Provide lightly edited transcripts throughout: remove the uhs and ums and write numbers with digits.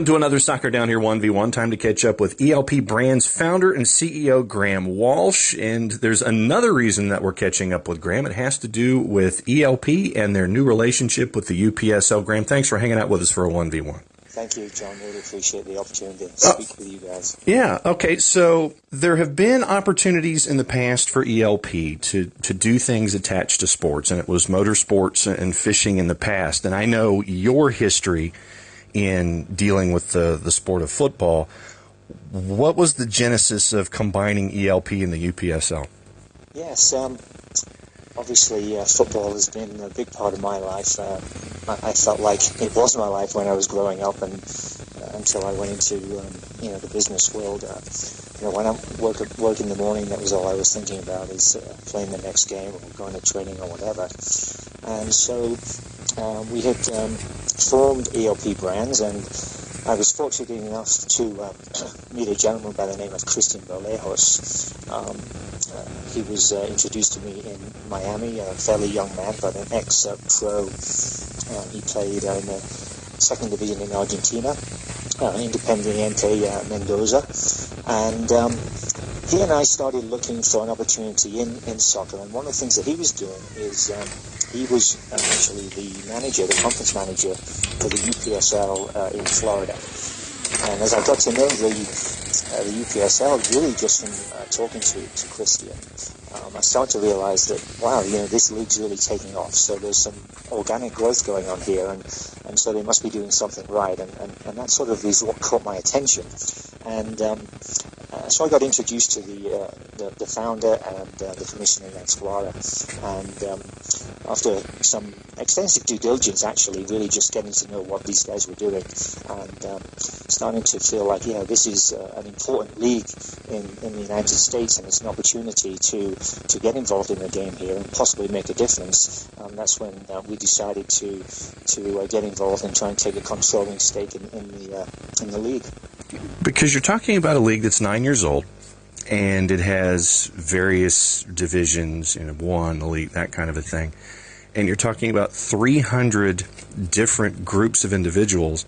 To another Soccer Down Here 1v1. Time to catch up with ELP Brands founder and CEO Graham Walsh. And there's another reason that we're catching up with Graham. It has to do with ELP and their new relationship with the UPSL. Graham, thanks for hanging out with us for a 1v1. Thank you, John. Really appreciate the opportunity to speak with you guys. Yeah, okay. So there have been opportunities in the past for ELP to do things attached to sports, and it was motorsports and fishing in the past. And I know your history in dealing with the sport of football. What was the genesis of combining ELP and the UPSL? Yes, obviously football has been a big part of my life. I felt like it was my life when I was growing up, and until I went into the business world. When I work in the morning, that was all I was thinking about, is playing the next game or going to training or whatever. And so we had formed ELP Brands, and I was fortunate enough to meet a gentleman by the name of Christian Berlejos. He was introduced to me in Miami, a fairly young man, but an ex-pro. He played in the second division in Argentina, Independiente Mendoza, and he and I started looking for an opportunity in soccer. And one of the things that he was doing is he was actually the conference manager for the UPSL in Florida. And as I got to know the UPSL, really just from talking to Christian, I started to realize that, wow, this league's really taking off. So there's some organic growth going on here, and so they must be doing something right. And that sort of is what caught my attention. And so I got introduced to the founder and the commissioner in Florida. And after some extensive due diligence, actually, really just getting to know what these guys were doing, and starting to feel like, this is an important league in the United States, and it's an opportunity to get involved in the game here and possibly make a difference. That's when we decided to get involved and try and take a controlling stake in the league. Because you're talking about a league that's 9 years old, and it has various divisions, one elite, that kind of a thing. And you're talking about 300 different groups of individuals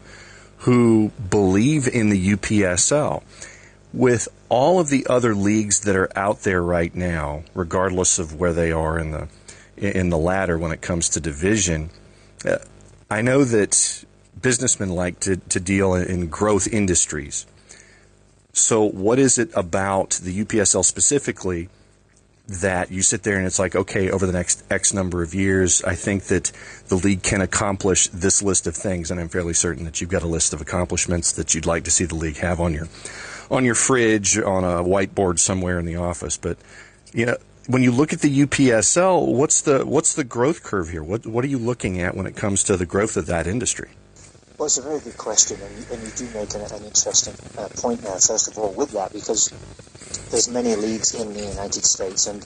who believe in the UPSL. With all of the other leagues that are out there right now, regardless of where they are in the ladder when it comes to division, I know that businessmen like to deal in growth industries. So what is it about the UPSL specifically that you sit there and it's like, okay, over the next X number of years, I think that the league can accomplish this list of things, and I'm fairly certain that you've got a list of accomplishments that you'd like to see the league have on your fridge, on a whiteboard somewhere in the office. But when you look at the UPSL, what's the growth curve here? What are you looking at when it comes to the growth of that industry? Well, it's a very good question, and you do make an interesting point there, first of all, with that, because there's many leagues in the United States, and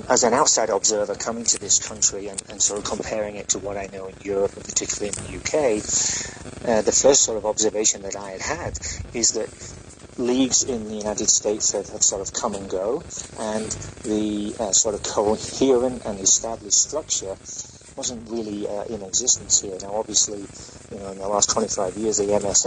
as an outside observer coming to this country and sort of comparing it to what I know in Europe, and particularly in the UK, the first sort of observation that I had is that leagues in the United States have sort of come and go, and the sort of coherent and established structure wasn't really in existence here. Now, obviously, in the last 25 years, the MLS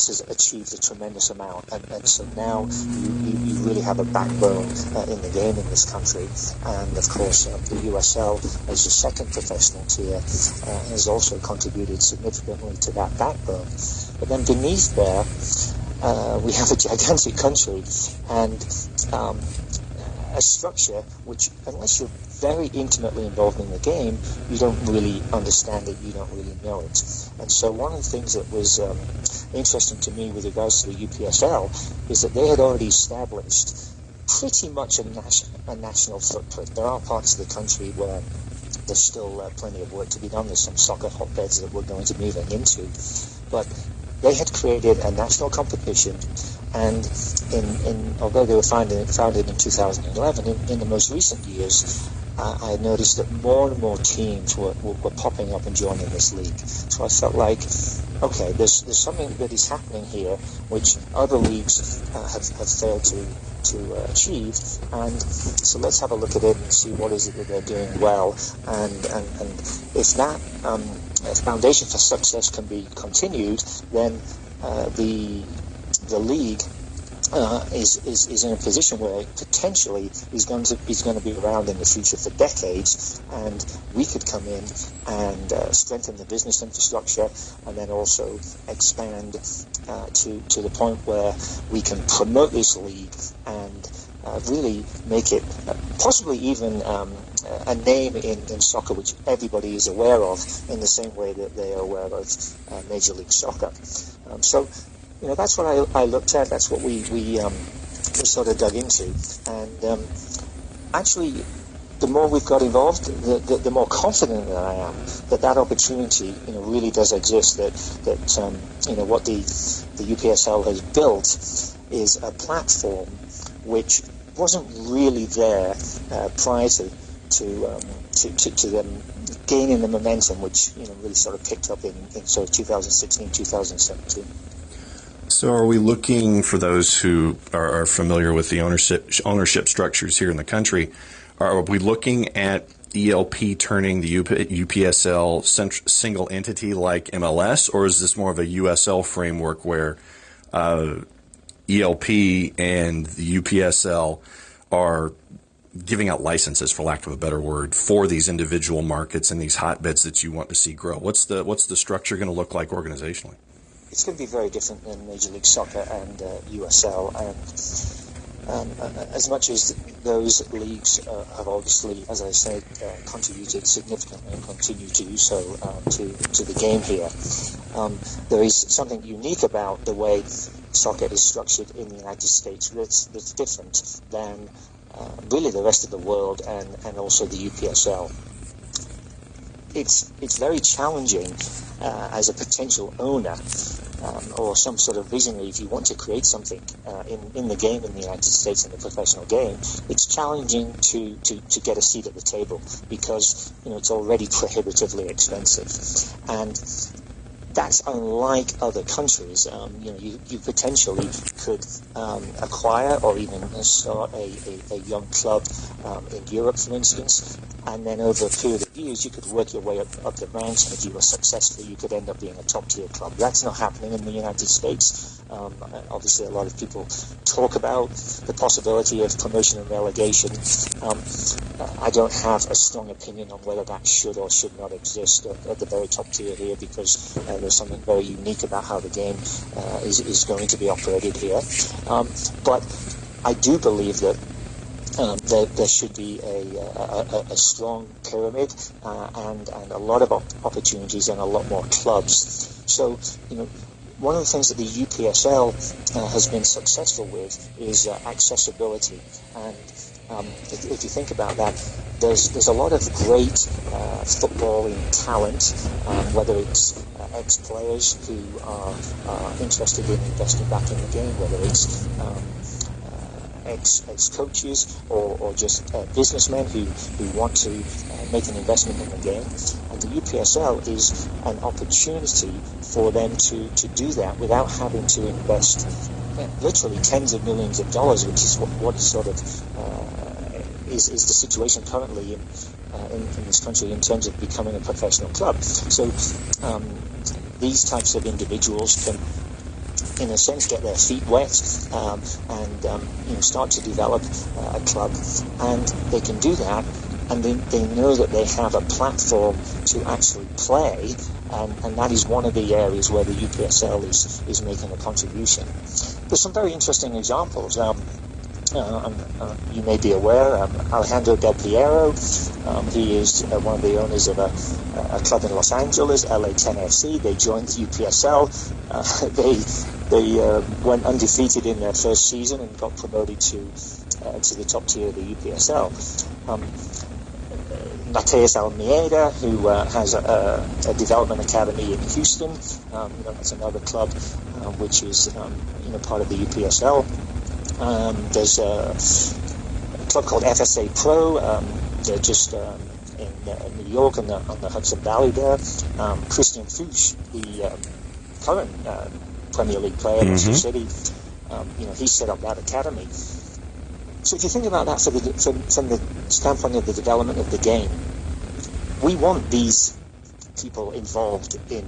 has achieved a tremendous amount, and so now you really have a backbone in the game in this country. And of course, the USL, as the second professional tier, has also contributed significantly to that backbone. But then beneath there, we have a gigantic country and a structure which, unless you're very intimately involved in the game, you don't really understand it, you don't really know it. And so one of the things that was interesting to me with regards to the UPSL is that they had already established pretty much a national footprint. There are parts of the country where there's still plenty of work to be done. There's some soccer hotbeds that we're going to be moving into. But they had created a national competition, and although they were founded in 2011, in the most recent years, I noticed that more and more teams were popping up and joining this league. So I felt like okay, there's something that is happening here which other leagues have failed to achieve, and so let's have a look at it and see what is it that they're doing well, and if that foundation for success can be continued, then the league is in a position where potentially is going to be around in the future for decades, and we could come in and strengthen the business infrastructure, and then also expand to the point where we can promote this league and really make it possibly even a name in soccer which everybody is aware of, in the same way that they are aware of Major League Soccer. So that's what I looked at. That's what we sort of dug into, and actually, the more we've got involved, the more confident that I am that opportunity, really does exist. That what the UPSL has built is a platform which wasn't really there prior to them gaining the momentum, which really sort of picked up in sort of 2016, 2017. So are we looking, for those who are familiar with the ownership structures here in the country, are we looking at ELP turning the UPSL single entity like MLS, or is this more of a USL framework where ELP and the UPSL are giving out licenses, for lack of a better word, for these individual markets and these hotbeds that you want to see grow? What's the structure going to look like organizationally? It's going to be very different than Major League Soccer and USL, and as much as those leagues have obviously, as I said, contributed significantly and continue to do so to the game here, there is something unique about the way soccer is structured in the United States that's different than really the rest of the world, and also the UPSL. It's very challenging as a potential owner or some sort of visionary, if you want to create something in the game in the United States, in the professional game. It's challenging to get a seat at the table, because it's already prohibitively expensive, and that's unlike other countries. You potentially could acquire or even start a young club in Europe, for instance, and then over a period of years you could work your way up the ranks, and if you were successful you could end up being a top tier club. That's not happening in the United States. Obviously a lot of people talk about the possibility of promotion and relegation. I don't have a strong opinion on whether that should or should not exist at the very top tier here, because there's something very unique about how the game is going to be operated here. But I do believe that there should be a strong pyramid and a lot of opportunities and a lot more clubs. So, one of the things that the UPSL has been successful with is accessibility. And if you think about that, there's a lot of great footballing talent, whether it's ex-players who are interested in investing back in the game, whether it's ex-coaches or just businessmen who want to make an investment in the game. And the UPSL is an opportunity for them to do that without having to invest literally tens of millions of dollars, which is what sort of is the situation currently in this country in terms of becoming a professional club. So these types of individuals can, in a sense, get their feet wet and start to develop a club, and they can do that, and they know that they have a platform to actually play, and that is one of the areas where the UPSL is making a contribution. There's some very interesting examples. You may be aware, Alejandro Del Piero, he is one of the owners of a club in Los Angeles, LA10 FC. They joined the UPSL. They went undefeated in their first season and got promoted to the top tier of the UPSL. Mateus Almeida, who has a development academy in Houston, that's another club which is part of the UPSL. There's a club called FSA Pro. They're just in New York on the Hudson Valley there. Christian Fuchs, current Premier League player, Manchester City. He set up that academy. So if you think about that from the standpoint of the development of the game, we want these people involved in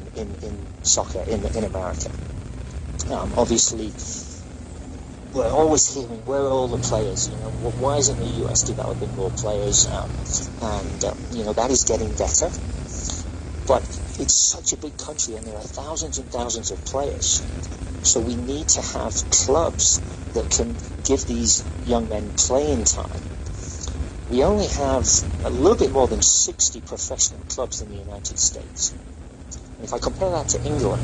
soccer in America. Obviously, we're always hearing, where are all the players? Why isn't the US developing more players? That is getting better. But it's such a big country, and there are thousands and thousands of players. So we need to have clubs that can give these young men playing time. We only have a little bit more than 60 professional clubs in the United States. And if I compare that to England,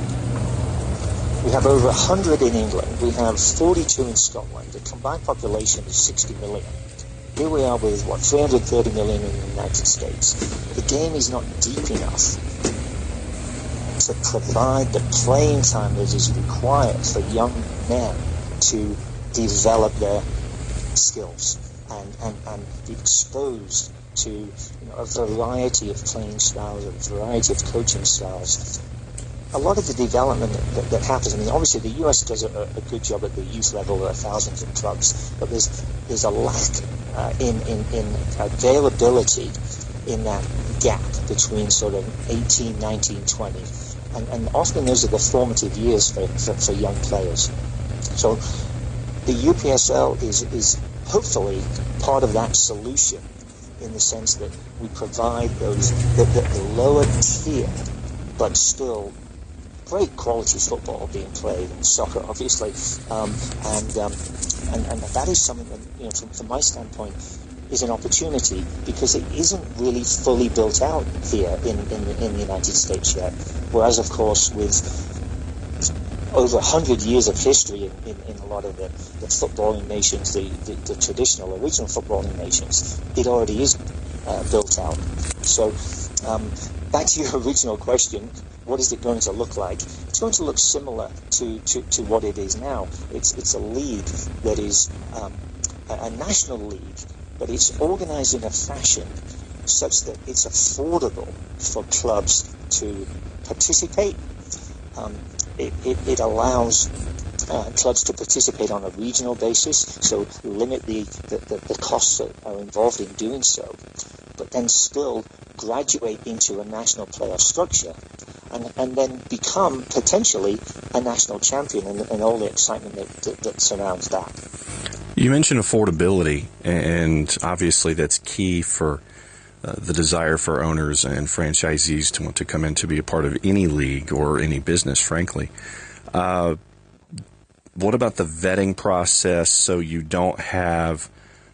we have over 100 in England. We have 42 in Scotland. The combined population is 60 million. Here we are with, 330 million in the United States. The game is not deep enough to provide the playing time that is required for young men to develop their skills and be exposed to a variety of playing styles, a variety of coaching styles. A lot of the development that happens, obviously the US does a good job at the youth level. There are thousands of clubs, but there's a lack in availability in that gap between sort of 18, 19, 20. And often those are the formative years for young players. So the UPSL is hopefully part of that solution, in the sense that we provide those the lower tier, but still great quality football being played, and soccer obviously, and that is something that from my standpoint is an opportunity, because it isn't really fully built out here in the United States yet. Whereas, of course, with over 100 years of history in a lot of the footballing nations, the traditional, original footballing nations, it already is built out. So, back to your original question, what is it going to look like? It's going to look similar to what it is now. It's a league that is a national league, but it's organized in a fashion such that it's affordable for clubs to participate. It allows clubs to participate on a regional basis, so limit the costs that are involved in doing so, but then still graduate into a national playoff structure, and then become potentially a national champion, and all the excitement that surrounds that. You mentioned affordability, and obviously that's key for the desire for owners and franchisees to want to come in to be a part of any league or any business, frankly. What about the vetting process, so you don't have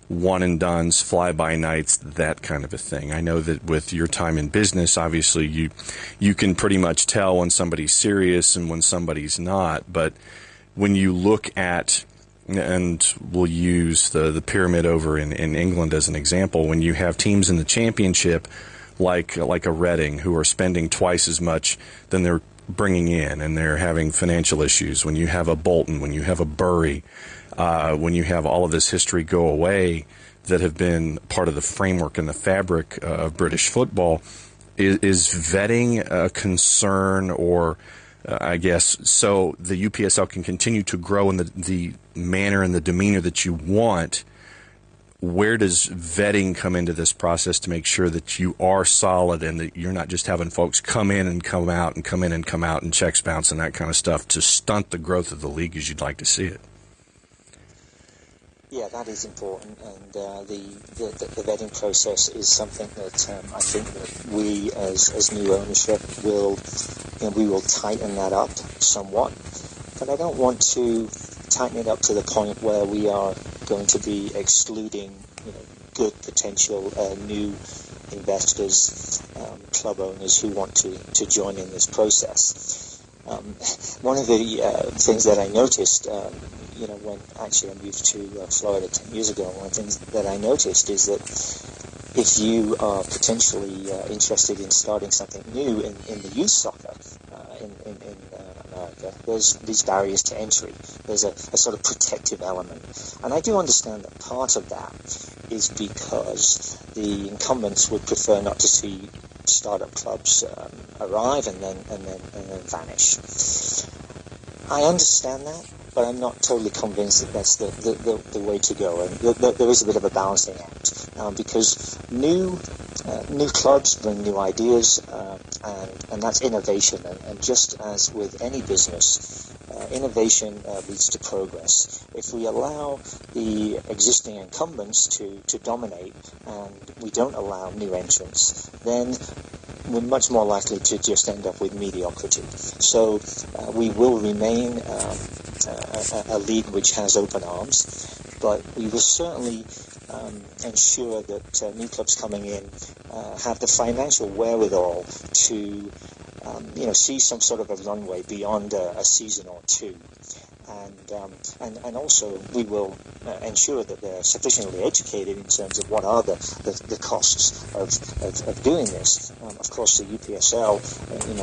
one-and-dones, fly-by-nights, that kind of a thing? I know that with your time in business, obviously you can pretty much tell when somebody's serious and when somebody's not, but when you look at, and we'll use the pyramid over in England as an example, when you have teams in the championship like a Reading, who are spending twice as much than they're bringing in, and they're having financial issues, when you have a Bolton, when you have a Bury, when you have all of this history go away that have been part of the framework and the fabric of British football, is vetting a concern, or I guess, so the UPSL can continue to grow in the manner and the demeanor that you want? Where does vetting come into this process to make sure that you are solid and that you're not just having folks come in and come out and come in and come out and checks bounce and that kind of stuff to stunt the growth of the league as you'd like to see it? Yeah, that is important, and the vetting process is something that I think that we as new ownership we will tighten that up somewhat, but I don't want to tighten it up to the point where we are going to be excluding good potential new investors, club owners who want to join in this process. One of the things that I noticed, when actually I moved to Florida 10 years ago, one of the things that I noticed is that if you are potentially interested in starting something new in the youth soccer in America, there's these barriers to entry. There's a sort of protective element. And I do understand that part of that is because the incumbents would prefer not to see startup clubs arrive and then vanish. I understand that, but I'm not totally convinced that that's the way to go. And there is a bit of a balancing act because new clubs bring new ideas, and that's innovation. And just as with any business, innovation leads to progress. If we allow the existing incumbents to dominate and we don't allow new entrants, then we're much more likely to just end up with mediocrity. So we will remain a league which has open arms, but we will certainly ensure that new clubs coming in have the financial wherewithal to see some sort of a runway beyond a season or two. And also we will ensure that they're sufficiently educated in terms of what are the costs of doing this. Of course, the UPSL,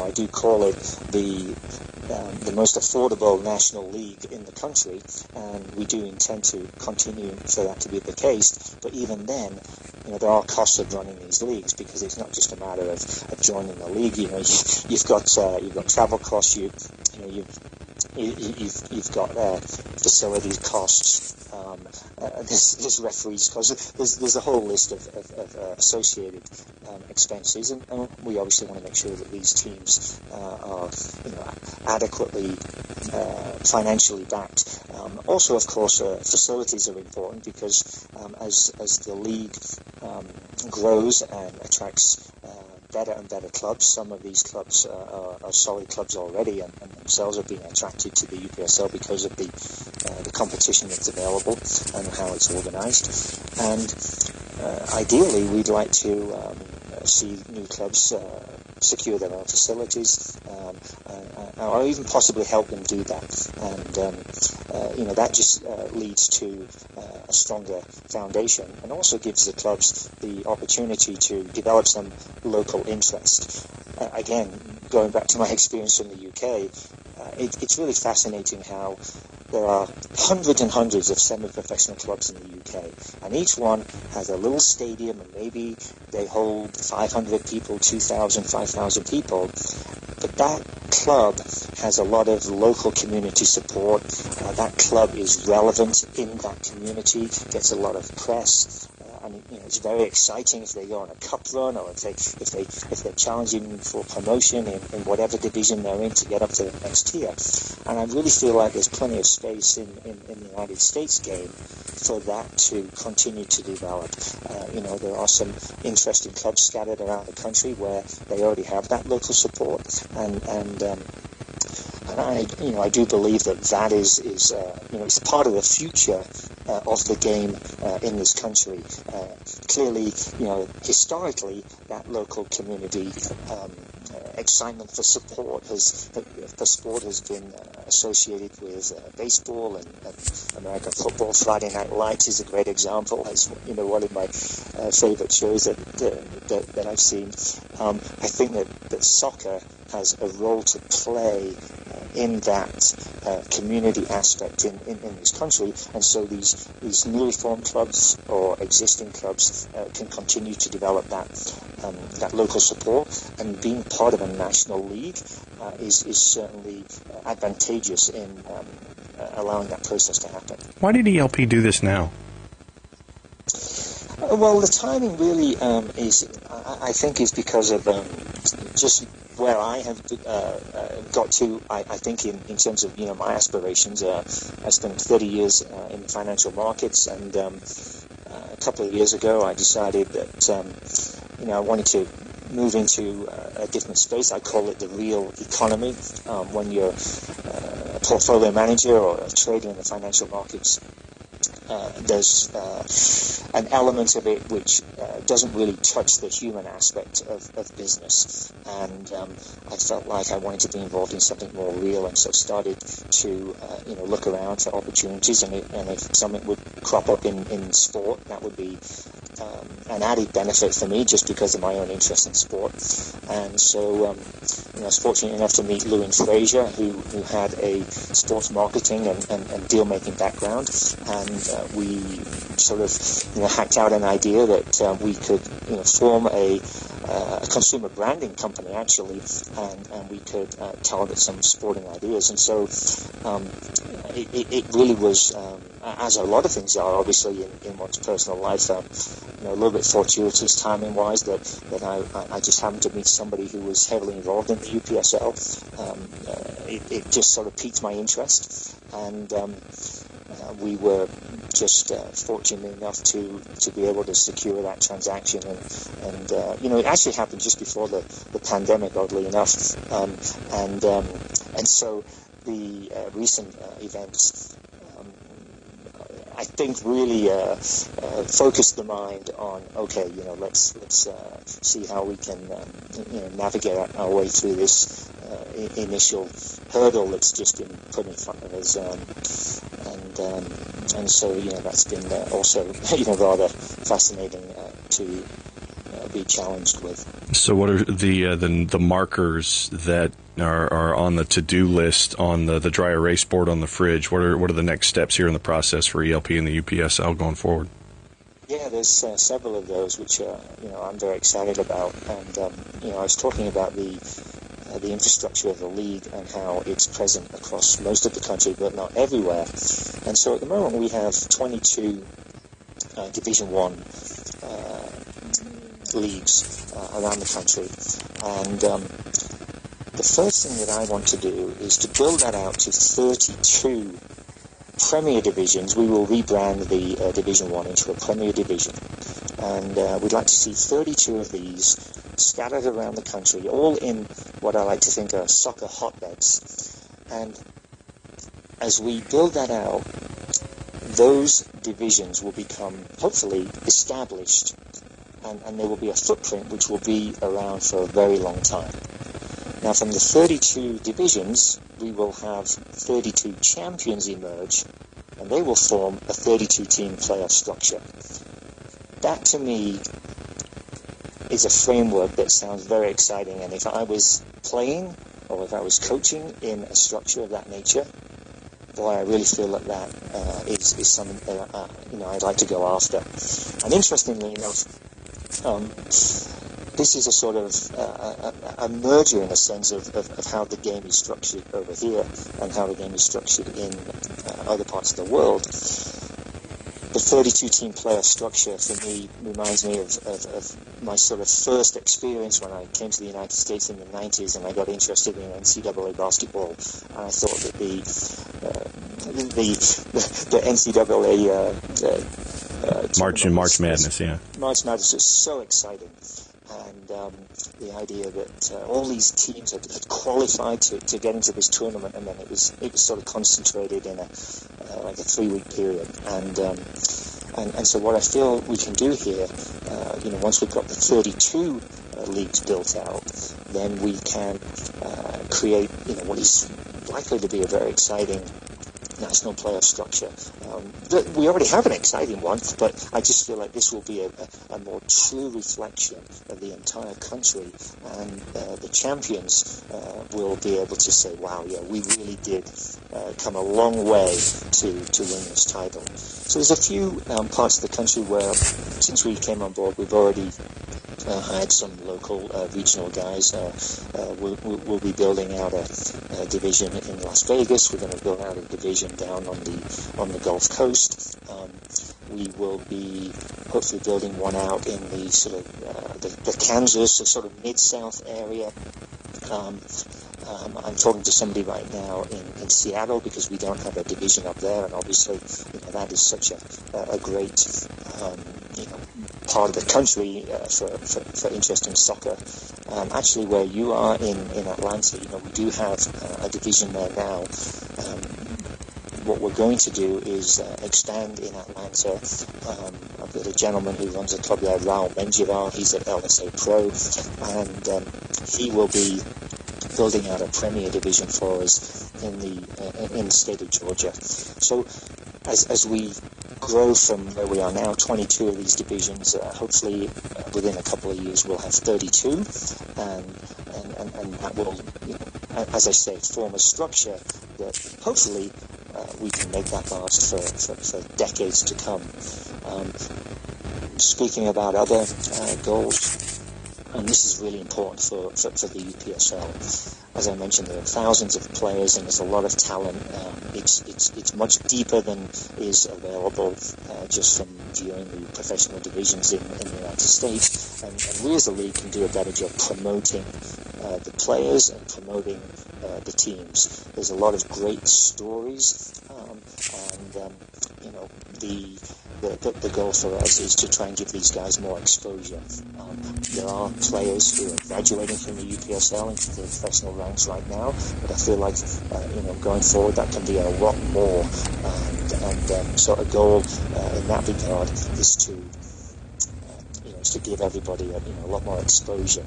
I do call it the most affordable national league in the country, and we do intend to continue for that to be the case. But even then, there are costs of running these leagues, because it's not just a matter of joining the league. You've got travel costs. You've got facilities costs. There's referees costs. There's a whole list of associated expenses, and we obviously want to make sure that these teams are adequately financially backed. Also, of course, facilities are important, because as the league grows and attracts better and better clubs. Some of these clubs are solid clubs already, and themselves are being attracted to the UPSL because of the competition that's available and how it's organised. And ideally, we'd like to see new clubs secure their own facilities, or even possibly help them do that. And that just leads to a stronger foundation, and also gives the clubs the opportunity to develop some local interest. Again, going back to my experience in the UK, it's really fascinating how there are hundreds and hundreds of semi-professional clubs in the UK, and each one has a little stadium, and maybe they hold 500 people, 2,000, 5,000 people, but that club has a lot of local community support. That club is relevant in that community, gets a lot of press. And it's very exciting if they go on a cup run, or if they're challenging for promotion in whatever division they're in to get up to the next tier. And I really feel like there's plenty of space in the United States game for that to continue to develop. There are some interesting clubs scattered around the country where they already have that local support, and I do believe that is it's part of the future of the game in this country. Clearly, historically, that local community excitement for sport has been associated with baseball and American football. Friday Night Lights is a great example. It's one of my favorite shows that I've seen. I think that soccer has a role to play in that community aspect in this country, and so these newly formed clubs or existing clubs can continue to develop that local support, and being part of a national league is certainly advantageous in allowing that process to happen. Why did ELP do this now? Well, the timing really I think is because of just where I have got to. I think in terms of my aspirations. I spent 30 years in the financial markets, and a couple of years ago I decided that I wanted to move into a different space. I call it the real economy. When you're a portfolio manager or a trader in the financial markets, there's an element of it which doesn't really touch the human aspect of business, and I felt like I wanted to be involved in something more real, and so started to look around for opportunities, and if something would crop up in sport, that would be an added benefit for me, just because of my own interest in sport. And so I was fortunate enough to meet Lewin Fraser, who had a sports marketing and deal making background, and we sort of hacked out an idea that we could form a a consumer branding company, actually, and we could target some sporting ideas. And so it really was, as a lot of things are, obviously, in one's personal life, a little bit fortuitous timing-wise, that I just happened to meet somebody who was heavily involved in the UPSL. It just sort of piqued my interest, and we were just fortunate enough to be able to secure that transaction, and it actually happened just before the pandemic, oddly enough, and so the recent events, I think, really focused the mind on, okay, let's see how we can navigate our way through this initial hurdle that's just been put in front of us, and so that's been also rather fascinating to be challenged with. So what are the markers that are on the to-do list on the dry erase board on the fridge? What are the next steps here in the process for ELP and the UPSL going forward? Yeah, there's several of those which I'm very excited about, and I was talking about the infrastructure of the league and how it's present across most of the country, but not everywhere. And so at the moment we have 22 Division 1 leagues around the country, and the first thing that I want to do is to build that out to 32 Premier Divisions. We will rebrand the Division 1 into a Premier Division, and we'd like to see 32 of these scattered around the country, all in what I like to think are soccer hotbeds. And as we build that out, those divisions will become, hopefully, established, and there will be a footprint which will be around for a very long time. Now, from the 32 divisions, we will have 32 champions emerge, and they will form a 32-team playoff structure. That, to me, is a framework that sounds very exciting, and if I was playing or if I was coaching in a structure of that nature, boy, I really feel that is something that I'd like to go after. And interestingly enough, this is a sort of a merger, in a sense, of how the game is structured over here and how the game is structured in other parts of the world. The 32-team playoff structure, for me, reminds me of my sort of first experience when I came to the United States in the 90s, and I got interested in NCAA basketball. And I thought that the NCAA March Madness, yeah. March Madness was so exciting. And the idea that all these teams had qualified to get into this tournament, and then it was sort of concentrated in a 3-week period. And so what I feel we can do here, once we've got the 32 leagues built out, then we can create what is likely to be a very exciting national playoff structure. We already have an exciting one, but I just feel like this will be a more true reflection of the entire country, and the champions will be able to say, wow, yeah, we really did come a long way to win this title. So there's a few parts of the country where, since we came on board, we've already hired some local regional guys. We'll be building out a division in Las Vegas. We're going to build out a division down on the Gulf Coast. We will be hopefully building one out in the sort of the Kansas, the sort of mid-south area. I'm talking to somebody right now in Seattle, because we don't have a division up there, and obviously that is such a great part of the country for interest in soccer. Actually, where you are in Atlanta, we do have a division there now. What we're going to do is expand in Atlanta. I've got a gentleman who runs a club there, Raul Menjivar. He's at LSA Pro, and he will be building out a Premier Division for us in the state of Georgia. So as we grow from where we are now, 22 of these divisions, hopefully within a couple of years we'll have 32, and that will, as I say, form a structure that hopefully we can make that last for decades to come. Speaking about other goals, and this is really important for the UPSL. As I mentioned, there are thousands of players and there's a lot of talent. It's much deeper than is available just from viewing the professional divisions in the United States. And we as a league can do a better job promoting the players and promoting the teams. There's a lot of great stories, and the goal for us is to try and give these guys more exposure. There are players who are graduating from the UPSL into the professional ranks right now, but I feel like going forward that can be a lot more. And so a goal in that regard is to give everybody a lot more exposure.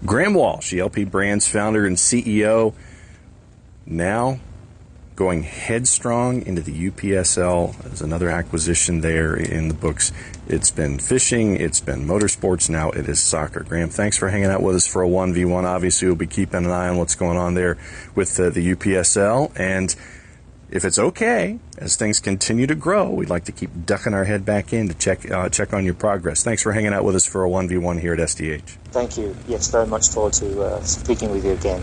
Graham Walsh, ELP Brands founder and CEO, now going headstrong into the UPSL. There's another acquisition there in the books. It's been fishing, it's been motorsports, now it is soccer. Graham, thanks for hanging out with us for a 1v1. Obviously, we'll be keeping an eye on what's going on there with the UPSL. And if it's okay, as things continue to grow, we'd like to keep ducking our head back in to check on your progress. Thanks for hanging out with us for a 1v1 here at SDH. Thank you. Yes, very much forward to speaking with you again.